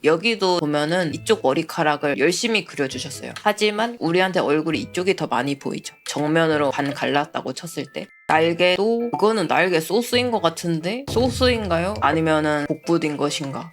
여기도 보면은 이쪽 머리카락을 열심히 그려주셨어요. 하지만 우리한테 얼굴이 이쪽이 더 많이 보이죠. 정면으로 반 갈랐다고 쳤을 때. 날개도 그거는 날개 소스인 것 같은데 소스인가요? 아니면은 복붙인 것인가?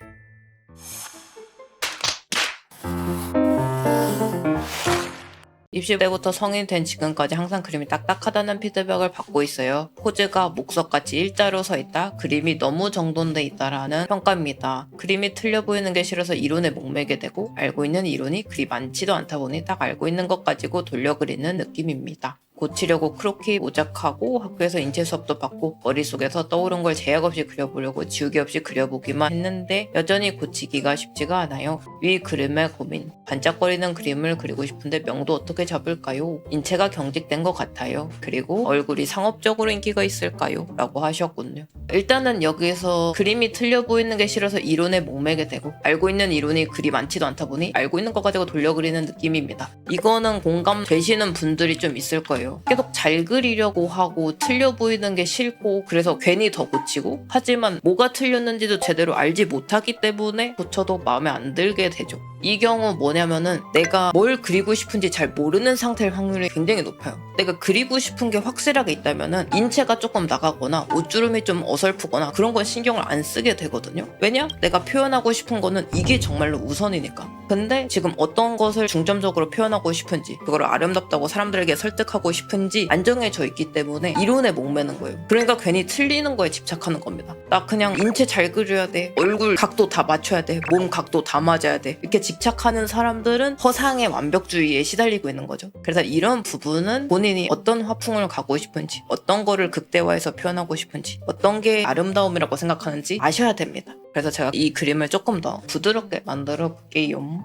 입시 때부터 성인 된 지금까지 항상 그림이 딱딱하다는 피드백을 받고 있어요. 포즈가 목석같이 일자로 서 있다, 그림이 너무 정돈돼 있다라는 평가입니다. 그림이 틀려 보이는 게 싫어서 이론에 목매게 되고 알고 있는 이론이 그리 많지도 않다 보니 딱 알고 있는 것 가지고 돌려 그리는 느낌입니다. 고치려고 크로키 모작하고 학교에서 인체 수업도 받고 머릿속에서 떠오른 걸 제약 없이 그려보려고 지우개 없이 그려보기만 했는데 여전히 고치기가 쉽지가 않아요. 위 그림의 고민. 반짝거리는 그림을 그리고 싶은데 명도 어떻게 잡을까요? 인체가 경직된 것 같아요. 그리고 얼굴이 상업적으로 인기가 있을까요? 라고 하셨군요. 일단은 여기서 그림이 틀려 보이는 게 싫어서 이론에 목매게 되고 알고 있는 이론이 그리 많지도 않다 보니 알고 있는 거 가지고 돌려 그리는 느낌입니다. 이거는 공감되시는 분들이 좀 있을 거예요. 계속 잘 그리려고 하고 틀려 보이는 게 싫고 그래서 괜히 더 고치고, 하지만 뭐가 틀렸는지도 제대로 알지 못하기 때문에 고쳐도 마음에 안 들게 되죠. 이 경우 뭐냐면은 내가 뭘 그리고 싶은지 잘 모르는 상태일 확률이 굉장히 높아요. 내가 그리고 싶은 게 확실하게 있다면은 인체가 조금 나가거나 옷주름이 좀 어설프거나 그런 건 신경을 안 쓰게 되거든요. 왜냐? 내가 표현하고 싶은 거는 이게 정말로 우선이니까. 근데 지금 어떤 것을 중점적으로 표현하고 싶은지, 그거를 아름답다고 사람들에게 설득하고 싶은지 안 정해져 있기 때문에 이론에 목매는 거예요. 그러니까 괜히 틀리는 거에 집착하는 겁니다. 나 그냥 인체 잘 그려야 돼, 얼굴 각도 다 맞춰야 돼, 몸 각도 다 맞아야 돼, 이렇게 집착하는 사람들은 허상의 완벽주의에 시달리고 있는 거죠. 그래서 이런 부분은 본인이 어떤 화풍을 가고 싶은지, 어떤 거를 극대화해서 표현하고 싶은지, 어떤 게 아름다움이라고 생각하는지 아셔야 됩니다. 그래서 제가 이 그림을 조금 더 부드럽게 만들어 볼게요.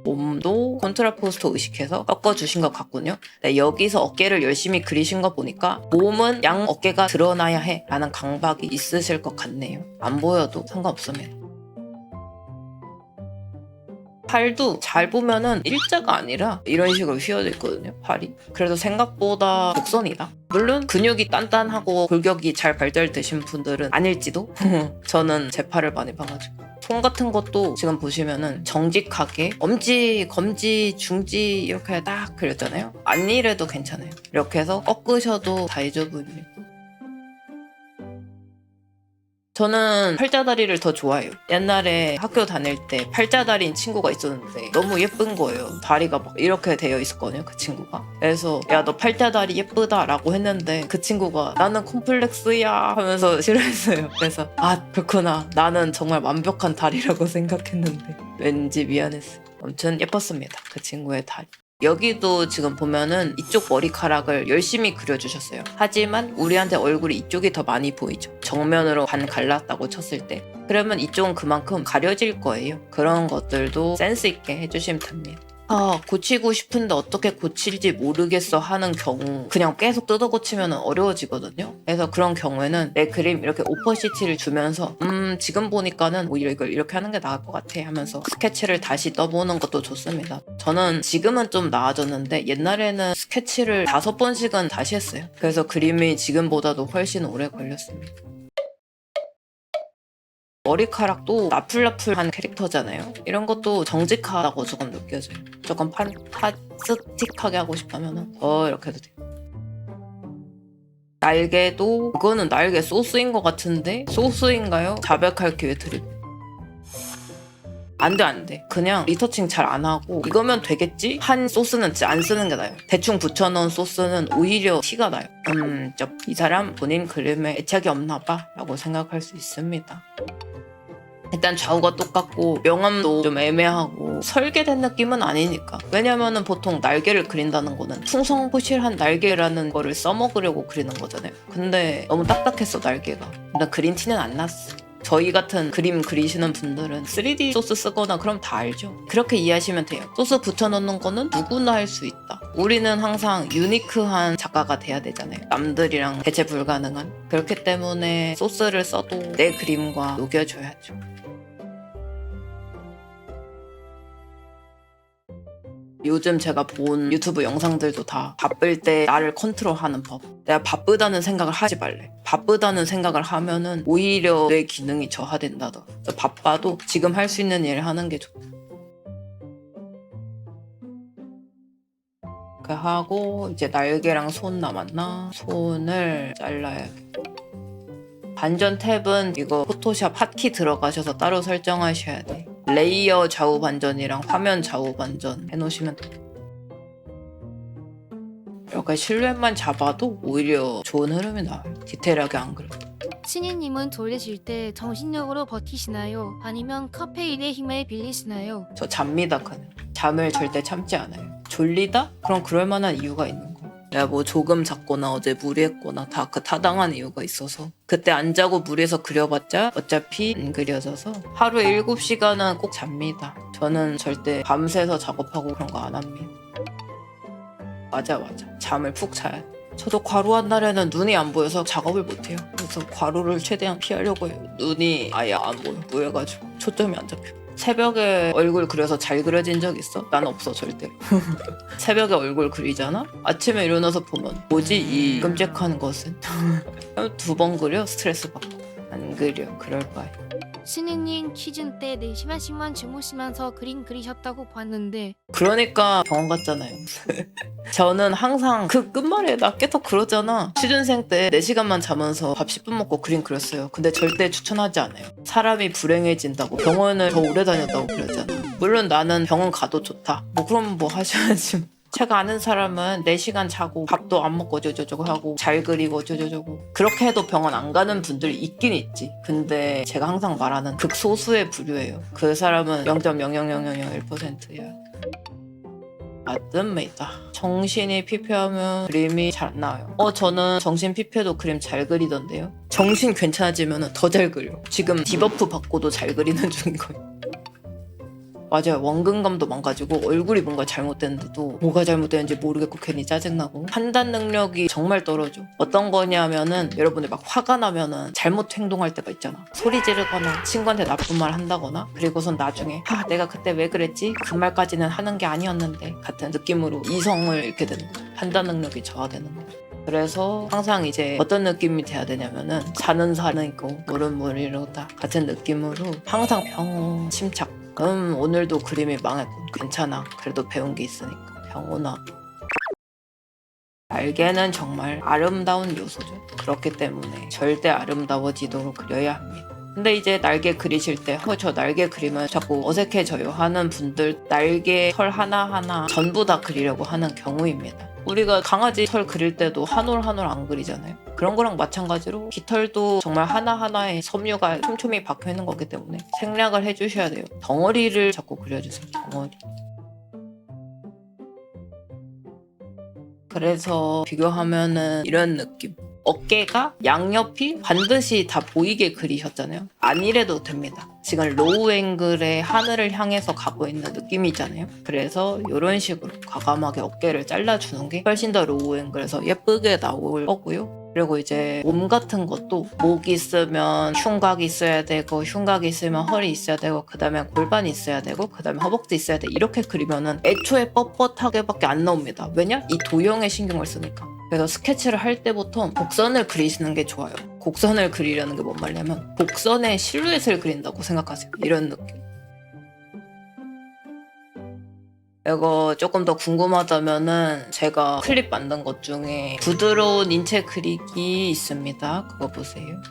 몸도 콘트라포스트 의식해서 꺾어주신 것 같군요. 네, 여기서 어깨를 열심히 그리신 거 보니까 몸은 양 어깨가 드러나야 해 라는 강박이 있으실 것 같네요. 안 보여도 상관없습니다. 팔도 잘 보면은 일자가 아니라 이런 식으로 휘어져 있거든요, 팔이. 그래서 생각보다 곡선이다. 물론 근육이 단단하고 골격이 잘 발달되신 분들은 아닐지도? 저는 제 팔을 많이 봐가지고. 손 같은 것도 지금 보시면은 정직하게 엄지, 검지, 중지 이렇게 딱 그렸잖아요. 안 이래도 괜찮아요. 이렇게 해서 꺾으셔도 다이조분입니다. 저는 팔자다리를 더 좋아해요. 옛날에 학교 다닐 때 팔자다리인 친구가 있었는데 너무 예쁜 거예요. 다리가 막 이렇게 되어 있었거든요, 그 친구가. 그래서 야, 너 팔자다리 예쁘다 라고 했는데 그 친구가 나는 콤플렉스야 하면서 싫어했어요. 그래서 아, 그렇구나, 나는 정말 완벽한 다리라고 생각했는데 왠지 미안했어요. 아무튼 예뻤습니다, 그 친구의 다리. 여기도 지금 보면은 이쪽 머리카락을 열심히 그려주셨어요. 하지만 우리한테 얼굴이 이쪽이 더 많이 보이죠. 정면으로 반 갈랐다고 쳤을 때. 그러면 이쪽은 그만큼 가려질 거예요. 그런 것들도 센스 있게 해주시면 됩니다. 고치고 싶은데 어떻게 고칠지 모르겠어 하는 경우 그냥 계속 뜯어 고치면 어려워지거든요. 그래서 그런 경우에는 내 그림 이렇게 오퍼시티를 주면서 지금 보니까는 오히려 이걸 이렇게 하는 게 나을 것 같아 하면서 스케치를 다시 떠보는 것도 좋습니다. 저는 지금은 좀 나아졌는데 옛날에는 스케치를 5번씩은 다시 했어요. 그래서 그림이 지금보다도 훨씬 오래 걸렸습니다. 머리카락도 나풀나풀한 캐릭터잖아요. 이런 것도 정직하다고 조금 느껴져요. 조금 판타스틱하게 하고 싶다면 더 이렇게 해도 돼요. 날개도 그거는 날개 소스인 것 같은데 소스인가요? 자백할 기회 드립니다. 안돼. 그냥 리터칭 잘 안 하고 이거면 되겠지? 한 소스는 진짜 안 쓰는 게 나아요. 대충 붙여놓은 소스는 오히려 티가 나요. 이 사람 본인 그림에 애착이 없나 봐 라고 생각할 수 있습니다. 일단 좌우가 똑같고 명암도 좀 애매하고 설계된 느낌은 아니니까. 왜냐면은 보통 날개를 그린다는 거는 풍성부실한 날개라는 거를 써먹으려고 그리는 거잖아요. 근데 너무 딱딱했어, 날개가. 근데 그린 티는 안 났어. 저희 같은 그림 그리시는 분들은 3D 소스 쓰거나 그럼 다 알죠. 그렇게 이해하시면 돼요. 소스 붙여놓는 거는 누구나 할 수 있다. 우리는 항상 유니크한 작가가 돼야 되잖아요. 남들이랑 대체 불가능한. 그렇기 때문에 소스를 써도 내 그림과 녹여줘야죠. 요즘 제가 본 유튜브 영상들도 다 바쁠 때 나를 컨트롤하는 법. 내가 바쁘다는 생각을 하지 말래. 바쁘다는 생각을 하면은 오히려 내 기능이 저하된다더. 그래서 바빠도 지금 할 수 있는 일을 하는 게 좋다. 그 하고 이제 날개랑 손 남았나? 손을 잘라야겠다. 반전 탭은 이거 포토샵 핫키 들어가셔서 따로 설정하셔야 돼. 레이어 좌우 반전이랑 화면 좌우 반전 해놓으시면 돼. 이렇게 실루엣만 잡아도 오히려 좋은 흐름이 나와요. 디테일하게 안 그래도. 신이님은 졸리실 때 정신력으로 버티시나요? 아니면 카페인의 힘을 빌리시나요? 저 잡니다, 그냥. 잠을 절대 참지 않아요. 졸리다? 그럼 그럴 만한 이유가 있는 거. 내가 뭐 조금 잤거나 어제 무리했거나 다 그 타당한 이유가 있어서 그때 안 자고 무리해서 그려봤자 어차피 안 그려져서 하루에 7시간은 꼭 잡니다. 저는 절대 밤새서 작업하고 그런 거 안 합니다. 맞아. 잠을 푹 자야 돼. 저도 과로한 날에는 눈이 안 보여서 작업을 못해요. 그래서 과로를 최대한 피하려고 해요. 눈이 아예 안 보여. 보여가지고 초점이 안 잡혀. 새벽에 얼굴 그려서 잘 그려진 적 있어? 난 없어 절대. 새벽에 얼굴 그리잖아? 아침에 일어나서 보면 뭐지 이 끔찍한 것은? 2번 그려? 스트레스 받고. 안 그려. 그럴 바에. 신이님 퀴즈 때 4시간씩만 주무시면서 그림 그리셨다고 봤는데 그러니까 병원 갔잖아요. 저는 항상 그 끝말에 나 계속 그러잖아. 취준생 때 4시간만 자면서 밥 10분 먹고 그림 그렸어요. 근데 절대 추천하지 않아요. 사람이 불행해진다고 병원을 더 오래 다녔다고 그랬잖아. 물론 나는 병원 가도 좋다. 뭐 그럼 뭐 하셔야지. 제가 아는 사람은 4시간 자고 밥도 안 먹고 어쩌고저쩌고 하고 잘 그리고 어쩌고저쩌고 그렇게 해도 병원 안 가는 분들이 있긴 있지. 근데 제가 항상 말하는 극소수의 부류예요. 그 사람은 0.00001%야. 맞습니다. 정신이 피폐하면 그림이 잘 안 나와요. 저는 정신 피폐도 그림 잘 그리던데요. 정신 괜찮아지면 더 잘 그려. 지금 디버프 받고도 잘 그리는 중인 거예요. 맞아요. 원근감도 망가지고 얼굴이 뭔가 잘못됐는데도 뭐가 잘못됐는지 모르겠고 괜히 짜증나고 판단 능력이 정말 떨어져. 어떤 거냐면은 여러분들 막 화가 나면은 잘못 행동할 때가 있잖아. 소리 지르거나 친구한테 나쁜 말 한다거나 그리고선 나중에 내가 그때 왜 그랬지? 그 말까지는 하는 게 아니었는데 같은 느낌으로 이성을 잃게 되는 거죠. 판단 능력이 저하되는 거죠. 그래서 항상 이제 어떤 느낌이 돼야 되냐면은 자는 산이고 물은 물이로다 같은 느낌으로 항상 평온 침착. 오늘도 그림이 망했군. 괜찮아. 그래도 배운 게 있으니까. 병원아. 날개는 정말 아름다운 요소죠. 그렇기 때문에 절대 아름다워지도록 그려야 합니다. 근데 이제 날개 그리실 때 저 날개 그리면 자꾸 어색해져요 하는 분들 날개 털 하나하나 전부 다 그리려고 하는 경우입니다. 우리가 강아지 털 그릴 때도 한 올 한 올 안 그리잖아요. 그런 거랑 마찬가지로 깃털도 정말 하나하나에 섬유가 촘촘히 박혀있는 거기 때문에 생략을 해주셔야 돼요. 덩어리를 자꾸 그려주세요. 덩어리. 그래서 비교하면은 이런 느낌. 어깨가 양옆이 반드시 다 보이게 그리셨잖아요. 안 이래도 됩니다. 지금 로우 앵글의 하늘을 향해서 가고 있는 느낌이잖아요. 그래서 이런 식으로 과감하게 어깨를 잘라주는 게 훨씬 더 로우 앵글에서 예쁘게 나올 거고요. 그리고 이제 몸 같은 것도 목 있으면 흉곽이 있어야 되고 흉곽이 있으면 허리 있어야 되고 그 다음에 골반이 있어야 되고 그 다음에 허벅지 있어야 돼. 이렇게 그리면은 애초에 뻣뻣하게밖에 안 나옵니다. 왜냐? 이 도형에 신경을 쓰니까. 그래서 스케치를 할 때부터 곡선을 그리시는 게 좋아요. 곡선을 그리려는 게 뭔 말이냐면 곡선의 실루엣을 그린다고 생각하세요. 이런 느낌. 이거 조금 더 궁금하다면은 제가 클립 만든 것 중에 부드러운 인체 그리기 있습니다. 그거 보세요.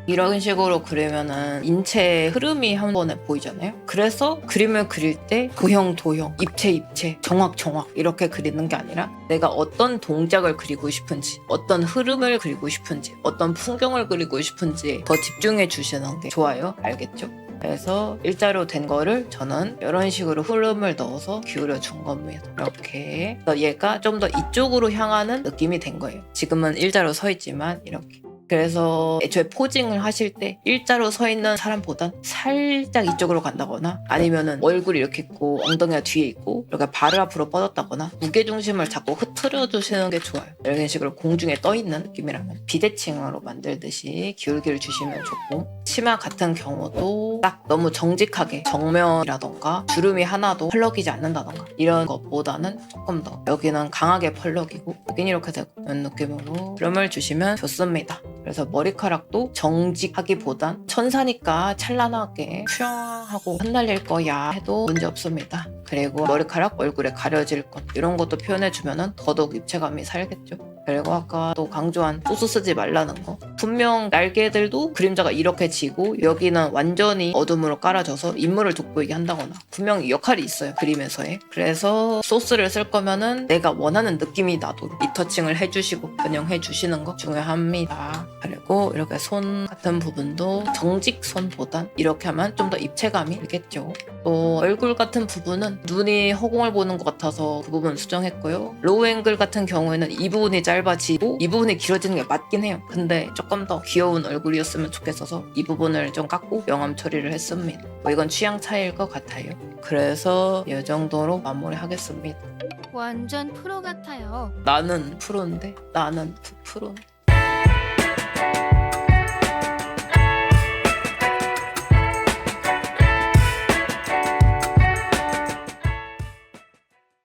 이런 식으로 그리면은 인체의 흐름이 한 번에 보이잖아요. 그래서 그림을 그릴 때 도형, 입체, 정확 이렇게 그리는 게 아니라 내가 어떤 동작을 그리고 싶은지, 어떤 흐름을 그리고 싶은지, 어떤 풍경을 그리고 싶은지에 더 집중해 주시는 게 좋아요. 알겠죠? 그래서 일자로 된 거를 저는 이런 식으로 흐름을 넣어서 기울여 준 겁니다. 이렇게. 그래서 얘가 좀 더 이쪽으로 향하는 느낌이 된 거예요. 지금은 일자로 서 있지만 이렇게. 그래서 애초에 포징을 하실 때 일자로 서 있는 사람보단 살짝 이쪽으로 간다거나 아니면은 얼굴이 이렇게 있고 엉덩이가 뒤에 있고 이렇게 발을 앞으로 뻗었다거나 무게중심을 자꾸 흐트려 주시는 게 좋아요. 이런 식으로 공중에 떠 있는 느낌이라면 비대칭으로 만들듯이 기울기를 주시면 좋고, 치마 같은 경우도 딱 너무 정직하게 정면이라던가 주름이 하나도 펄럭이지 않는다던가 이런 것보다는 조금 더 여기는 강하게 펄럭이고 여기는 이렇게 되고 이런 느낌으로 주름을 주시면 좋습니다. 그래서 머리카락도 정직하기보단 천사니까 찬란하게 퓨하고 흩날릴 거야 해도 문제 없습니다. 그리고 머리카락 얼굴에 가려질 것 이런 것도 표현해주면 더더욱 입체감이 살겠죠. 그리고 아까 또 강조한 소스 쓰지 말라는 거, 분명 날개들도 그림자가 이렇게 지고 여기는 완전히 어둠으로 깔아져서 인물을 돋보이게 한다거나 분명히 역할이 있어요, 그림에서의. 그래서 소스를 쓸 거면은 내가 원하는 느낌이 나도록 리터칭을 해주시고 변형해 주시는 거 중요합니다. 그리고 이렇게 손 같은 부분도 정직 손보단 이렇게 하면 좀 더 입체감이 있겠죠. 또 얼굴 같은 부분은 눈이 허공을 보는 것 같아서 그 부분 수정했고요. 로우 앵글 같은 경우에는 이 부분이 짧아지고 이 부분이 길어지는 게 맞긴 해요. 근데 조금 더 귀여운 얼굴이었으면 좋겠어서 이 부분을 좀 깎고 명암 처리를 했습니다. 뭐 이건 취향 차이일 것 같아요. 그래서 이 정도로 마무리하겠습니다. 완전 프로 같아요. 나는 프로인데 나는 프로인데